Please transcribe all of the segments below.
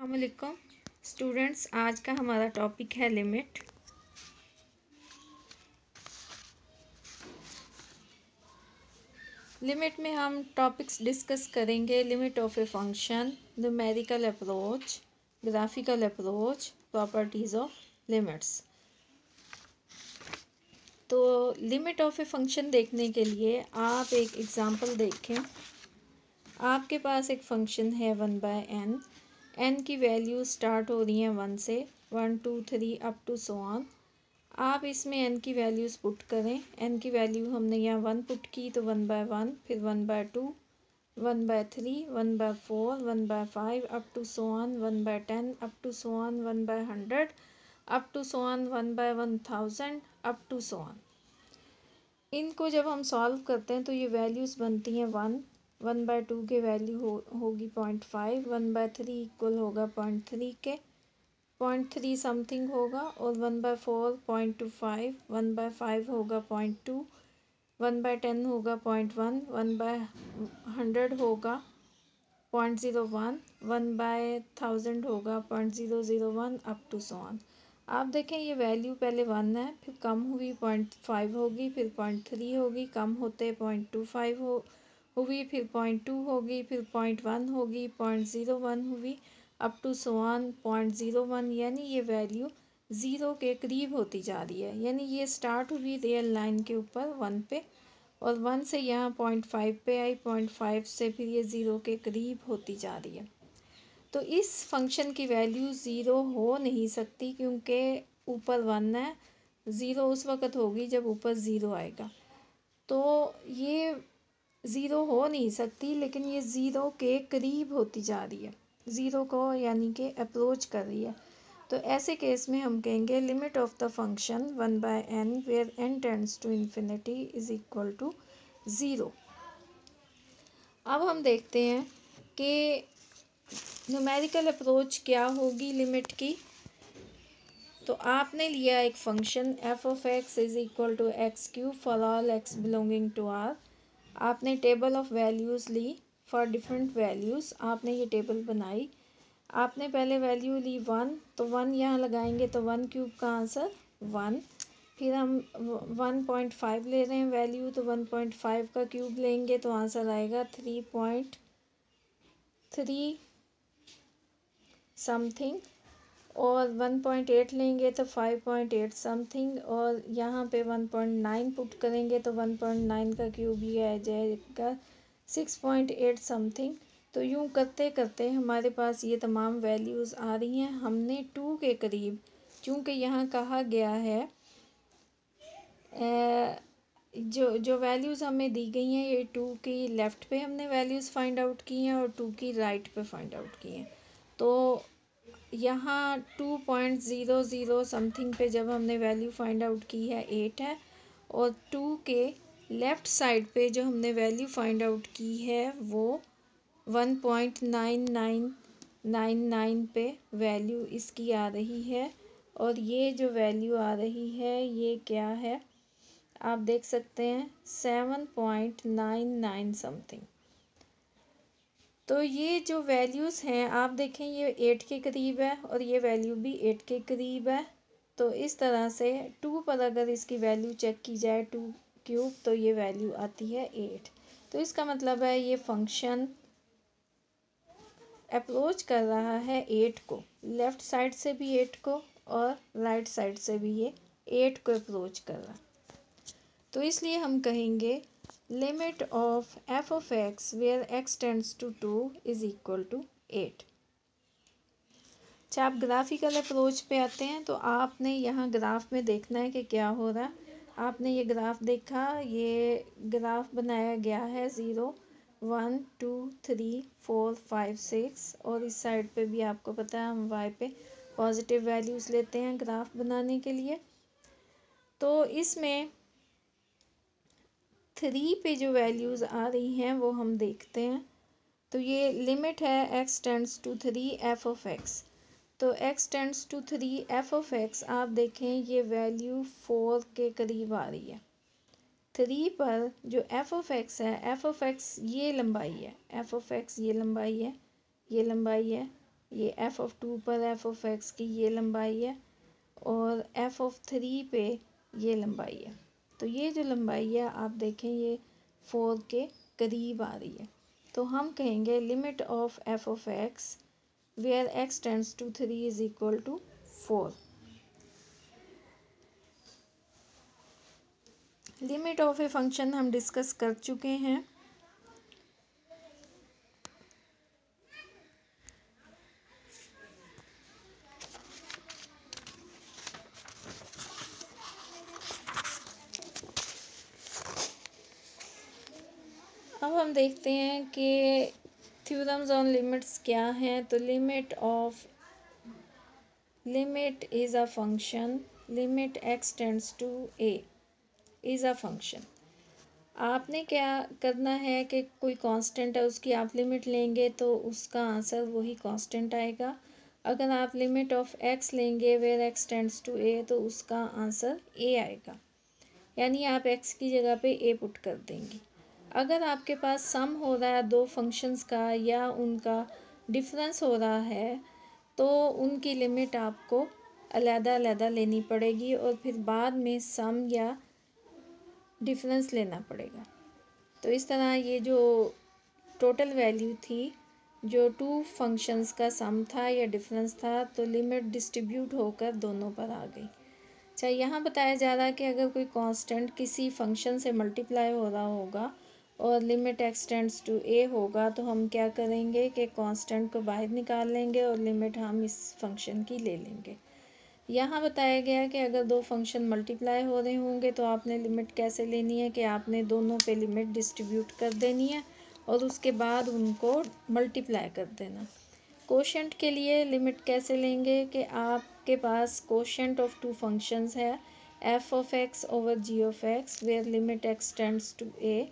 अस्सलामुअलैकुम स्टूडेंट्स, आज का हमारा टॉपिक है लिमिट। लिमिट में हम टॉपिक्स डिस्कस करेंगे। Limit of a function, numerical approach, graphical approach, properties of limits. तो लिमिट ऑफ ए फंक्शन देखने के लिए आप एक एग्ज़ाम्पल देखें। आपके पास एक फंक्शन है 1/n। n की वैल्यू स्टार्ट हो रही हैं 1 से, 1 2 3 अप टू सो ऑन। आप इसमें n की वैल्यूज़ पुट करें। n की वैल्यू हमने यहाँ 1 पुट की तो 1/1, फिर 1/2, 1/3, 1/4, 1/5 up to so on, 1/10 up to so on, 1/100 up to so on, 1/1000 up to so on. इनको जब हम सॉल्व करते हैं तो ये वैल्यूज़ बनती हैं 1/2 के वैल्यू होगी 0.5, 1/3 इक्वल होगा 0.3 के, 0.3 समथिंग होगा, और 1/4 0.25, 1/5 होगा 0.2, 1/10 होगा 0.1, 1/100 होगा 0.01, 1/1000 होगा 0.001 अप टू सो ऑन। आप देखें ये वैल्यू पहले 1 है, फिर कम हुई 0.5 होगी, फिर 0.3 होगी, कम होते 0.25 हुई, फिर 0.2 होगी, फिर 0.1 होगी, 0.01 हुई, अप टू सो ऑन 0.01। यानी ये वैल्यू ज़ीरो के करीब होती जा रही है। यानी ये स्टार्ट हुई रियल लाइन के ऊपर 1 पे, और 1 से यहाँ 0.5 पे आई, 0.5 से फिर ये ज़ीरो के करीब होती जा रही है। तो इस फंक्शन की वैल्यू ज़ीरो हो नहीं सकती, क्योंकि ऊपर 1 है। ज़ीरो उस वक़्त होगी जब ऊपर ज़ीरो आएगा, तो ये ज़ीरो हो नहीं सकती, लेकिन ये ज़ीरो के करीब होती जा रही है, ज़ीरो को यानी कि अप्रोच कर रही है। तो ऐसे केस में हम कहेंगे limit of the function 1/n where n tends to infinity is equal to zero. अब हम देखते हैं कि न्यूमेरिकल अप्रोच क्या होगी लिमिट की। तो आपने लिया एक function f(x) is equal to x³ for all x belonging to r। आपने टेबल ऑफ वैल्यूज़ ली फॉर डिफरेंट वैल्यूज़। आपने ये टेबल बनाई। आपने पहले वैल्यू ली 1, तो 1 यहाँ लगाएंगे तो 1³ का आंसर 1। फिर हम 1.5 ले रहे हैं वैल्यू, तो 1.5 का क्यूब लेंगे तो आंसर आएगा 3.3 समथिंग, और 1.8 लेंगे तो 5.8 समथिंग, और यहाँ पे 1.9 पुट करेंगे तो 1.9 का क्यूब ये आ जाएगा 6.8 समथिंग। तो यूँ करते करते हमारे पास ये तमाम वैल्यूज़ आ रही हैं। हमने 2 के करीब, चूँकि यहाँ कहा गया है जो वैल्यूज़ हमें दी गई हैं ये 2 की लेफ़्ट पे हमने वैल्यूज़ फाइंड आउट की हैं और 2 की राइट पे फाइंड आउट की हैं। तो यहाँ 2.00 समथिंग पे जब हमने वैल्यू फाइंड आउट की है 8 है, और 2 के लेफ़्ट साइड पे जो हमने वैल्यू फाइंड आउट की है वो 1.9999 पे वैल्यू इसकी आ रही है। और ये जो वैल्यू आ रही है ये क्या है, आप देख सकते हैं 7.99 समथिंग। तो ये जो वैल्यूज़ हैं आप देखें ये 8 के करीब है और ये वैल्यू भी 8 के करीब है। तो इस तरह से 2 पर अगर इसकी वैल्यू चेक की जाए 2³ तो ये वैल्यू आती है 8। तो इसका मतलब है ये फंक्शन अप्रोच कर रहा है 8 को, लेफ़्ट साइड से भी 8 को और राइट साइड से भी ये 8 को अप्रोच कर रहा है। तो इसलिए हम कहेंगे limit of f(x) where x tends to 2 is equal to 8। अच्छा, आप ग्राफिकल अप्रोच पे आते हैं। तो आपने यहाँ ग्राफ में देखना है कि क्या हो रहा है। आपने ये ग्राफ देखा, ये ग्राफ बनाया गया है 0 1 2 3 4 5 6, और इस साइड पे भी आपको पता है हम y पे पॉजिटिव वैल्यूज़ लेते हैं ग्राफ बनाने के लिए। तो इसमें 3 पे जो वैल्यूज़ आ रही हैं वो हम देखते हैं। तो ये लिमिट है x टेंड्स टू 3 f(x). तो x टेंड्स टू 3 f(x) आप देखें ये वैल्यू 4 के करीब आ रही है। 3 पर जो f(x) है, f(x) ये लंबाई है, f(x) ये लंबाई है, ये लंबाई है, ये एफ ऑफ 2 पर एफ ऑफ एक्स की ये लंबाई है और एफ ऑफ 3 पे ये लंबाई है। तो ये जो लंबाई है आप देखें ये 4 के करीब आ रही है। तो हम कहेंगे limit of F of X where X tends to 3 is equal to 4। Limit of a function हम डिस्कस कर चुके हैं। अब हम देखते हैं कि थ्योरम्स ऑन लिमिट्स क्या हैं। तो limit is a function, limit X tends to A is a function. आपने क्या करना है कि कोई कांस्टेंट है उसकी आप लिमिट लेंगे तो उसका आंसर वही कांस्टेंट आएगा। अगर आप लिमिट ऑफ एक्स लेंगे where X tends to A तो उसका आंसर ए आएगा, यानी आप एक्स की जगह पे ए पुट कर देंगे। अगर आपके पास सम हो रहा है दो फंक्शंस का या उनका डिफरेंस हो रहा है तो उनकी लिमिट आपको अलग-अलग लेनी पड़ेगी और फिर बाद में सम या डिफरेंस लेना पड़ेगा। तो इस तरह ये जो टोटल वैल्यू थी, जो टू फंक्शंस का सम था या डिफरेंस था, तो लिमिट डिस्ट्रीब्यूट होकर दोनों पर आ गई। अच्छा, यहाँ बताया जा रहा है कि अगर कोई कांस्टेंट किसी फंक्शन से मल्टीप्लाई हो रहा होगा और लिमिट एक्स टेंड्स टू ए होगा तो हम क्या करेंगे कि कांस्टेंट को बाहर निकाल लेंगे और लिमिट हम इस फंक्शन की ले लेंगे। यहाँ बताया गया कि अगर दो फंक्शन मल्टीप्लाई हो रहे होंगे तो आपने लिमिट कैसे लेनी है कि आपने दोनों पे लिमिट डिस्ट्रीब्यूट कर देनी है और उसके बाद उनको मल्टीप्लाई कर देना। कोशेंट के लिए लिमिट कैसे लेंगे कि आपके पास कोशेंट ऑफ टू फंक्शंस है F of X over G of X where limit X tends to A,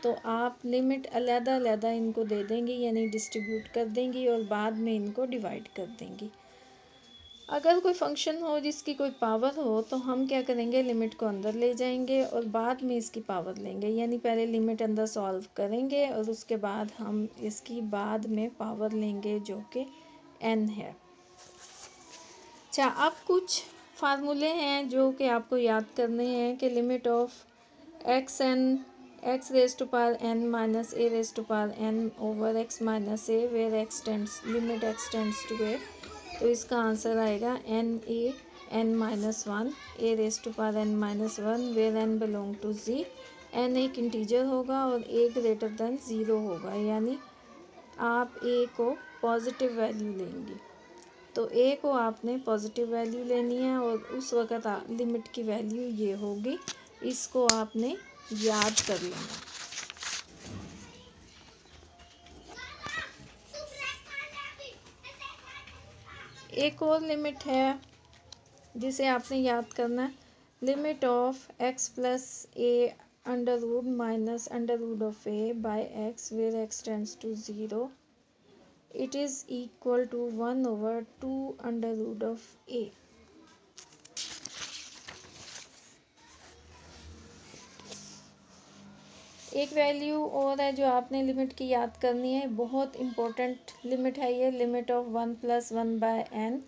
तो आप लिमिट अलग-अलग इनको दे देंगी यानी डिस्ट्रीब्यूट कर देंगी और बाद में इनको डिवाइड कर देंगी। अगर कोई फंक्शन हो जिसकी कोई पावर हो तो हम क्या करेंगे, लिमिट को अंदर ले जाएंगे और बाद में इसकी पावर लेंगे, यानी पहले लिमिट अंदर सॉल्व करेंगे और उसके बाद हम इसकी बाद में पावर लेंगे जो कि n है। अच्छा, अब कुछ फार्मूले हैं जो कि आपको याद करने हैं कि limit of X raise to power n minus A raise to power n over X minus A where X tends limit X tends to A, तो इसका आंसर आएगा n minus one A raise to power n minus one where n belong to z। n एक integer होगा और a greater than 0 होगा, यानी आप a को पॉजिटिव वैल्यू लेंगी। तो a को आपने पॉजिटिव वैल्यू लेनी है और उस वक़्त लिमिट की वैल्यू ये होगी। इसको आपने याद कर लेना। एक और लिमिट है जिसे आपने याद करना है, limit of X plus A under root minus under root of A by X where X tends to 0 it is equal to 1 over 2 under root of A. एक वैल्यू और है जो आपने लिमिट की याद करनी है, बहुत इम्पोर्टेंट लिमिट है ये, limit of 1 plus 1 by N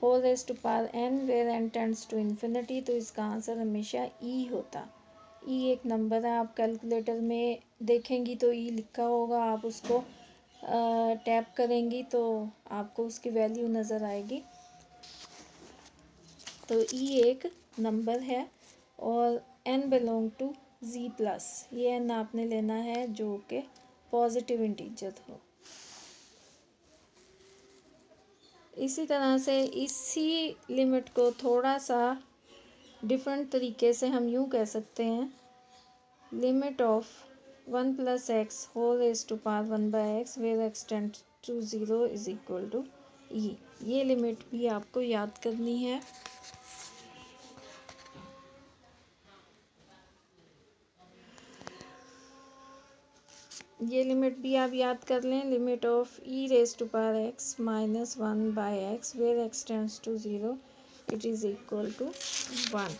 whole raise to power n where n tends to infinity. तो इसका आंसर हमेशा e होता। e एक नंबर है, आप कैलकुलेटर में देखेंगी तो e लिखा होगा, आप उसको टैप करेंगी तो आपको उसकी वैल्यू नज़र आएगी। तो e एक नंबर है और n belong to z plus, ये n आपने लेना है जो कि पॉजिटिव इंटीजर हो। इसी तरह से इसी लिमिट को थोड़ा सा डिफरेंट तरीके से हम यूँ कह सकते हैं, limit of 1 plus X whole raise to power 1 by X where X tends to 0 is equal to E. ये लिमिट भी आपको याद करनी है। ये लिमिट भी आप याद कर लें, limit of E raise to power X minus 1 by X where X tends to 0 it is equal to 1।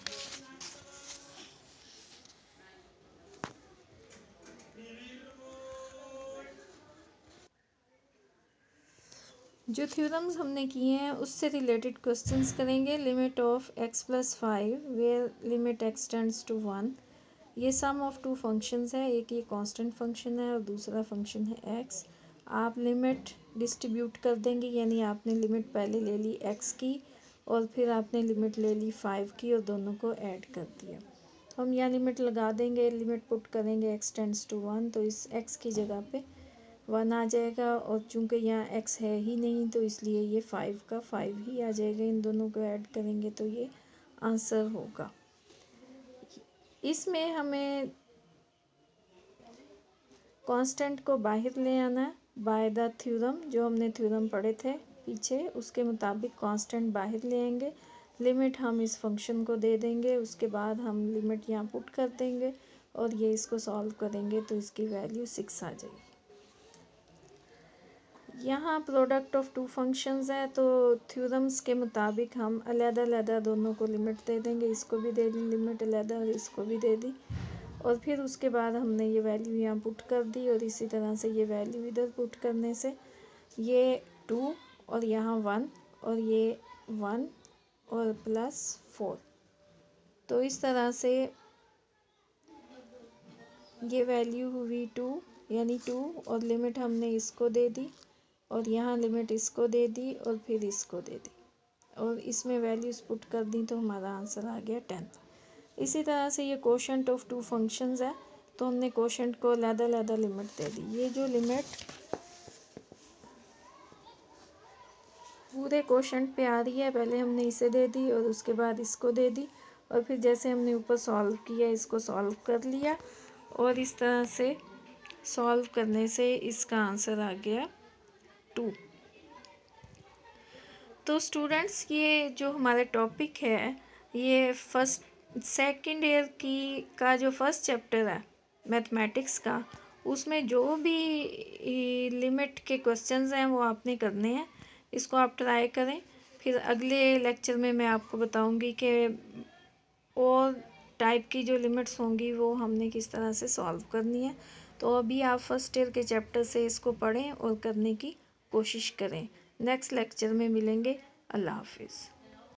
जो थ्योरम्स हमने किए हैं उससे रिलेटेड क्वेश्चंस करेंगे। Limit of x+5 where limit x tends to 1। ये सम ऑफ टू फंक्शंस है, एक ये कांस्टेंट फंक्शन है और दूसरा फंक्शन है x। आप लिमिट डिस्ट्रीब्यूट कर देंगे, यानी आपने लिमिट पहले ले ली x की और फिर आपने लिमिट ले ली 5 की और दोनों को ऐड कर दिया। तो हम यहाँ लिमिट लगा देंगे, लिमिट पुट करेंगे x टेंड्स टू 1, तो इस x की जगह पे 1 आ जाएगा और चूंकि यहाँ x है ही नहीं तो इसलिए ये 5 का 5 ही आ जाएगा। इन दोनों को ऐड करेंगे तो ये आंसर होगा। इसमें हमें कांस्टेंट को बाहर ले आना है बाय द थ्योरम। जो हमने थ्योरम पढ़े थे पीछे उसके मुताबिक कांस्टेंट बाहर ले आएंगे। लिमिट हम इस फंक्शन को दे देंगे, उसके बाद हम लिमिट यहाँ पुट कर देंगे और ये इसको सॉल्व करेंगे तो इसकी वैल्यू 6 आ जाएगी। यहाँ प्रोडक्ट ऑफ टू फंक्शंस है तो थ्योरम्स के मुताबिक हम अलग-अलग दोनों को लिमिट दे देंगे। इसको भी दे दी लिमिट अलग और इसको भी दे दी और फिर उसके बाद हमने ये वैल्यू यहाँ पुट कर दी और इसी तरह से ये वैल्यू इधर पुट करने से ये 2 और यहाँ 1 और ये 1 और +4। तो इस तरह से ये वैल्यू हुई 2 यानी 2 और लिमिट हमने इसको दे दी और यहाँ लिमिट इसको दे दी और फिर इसको दे दी और इसमें वैल्यूज़ पुट कर दी तो हमारा आंसर आ गया 10। इसी तरह से ये कोशेंट ऑफ टू फंक्शंस है तो हमने कोशेंट को अलग लिमिट दे दी। ये जो लिमिट पूरे कोशेंट पे आ रही है, पहले हमने इसे दे दी और उसके बाद इसको दे दी और फिर जैसे हमने ऊपर सॉल्व किया इसको सॉल्व कर लिया और इस तरह से सॉल्व करने से इसका आंसर आ गया 2। तो स्टूडेंट्स ये जो हमारा टॉपिक है ये सेकंड ईयर की का जो फर्स्ट चैप्टर है मैथमेटिक्स का, उसमें जो भी लिमिट के क्वेश्चंस हैं वो आपने करने हैं। इसको आप ट्राई करें, फिर अगले लेक्चर में मैं आपको बताऊंगी कि और टाइप की जो लिमिट्स होंगी वो हमने किस तरह से सॉल्व करनी है। तो अभी आप फर्स्ट ईयर के चैप्टर से इसको पढ़ें और करने की कोशिश करें। नेक्स्ट लेक्चर में मिलेंगे। अल्लाह हाफिज़।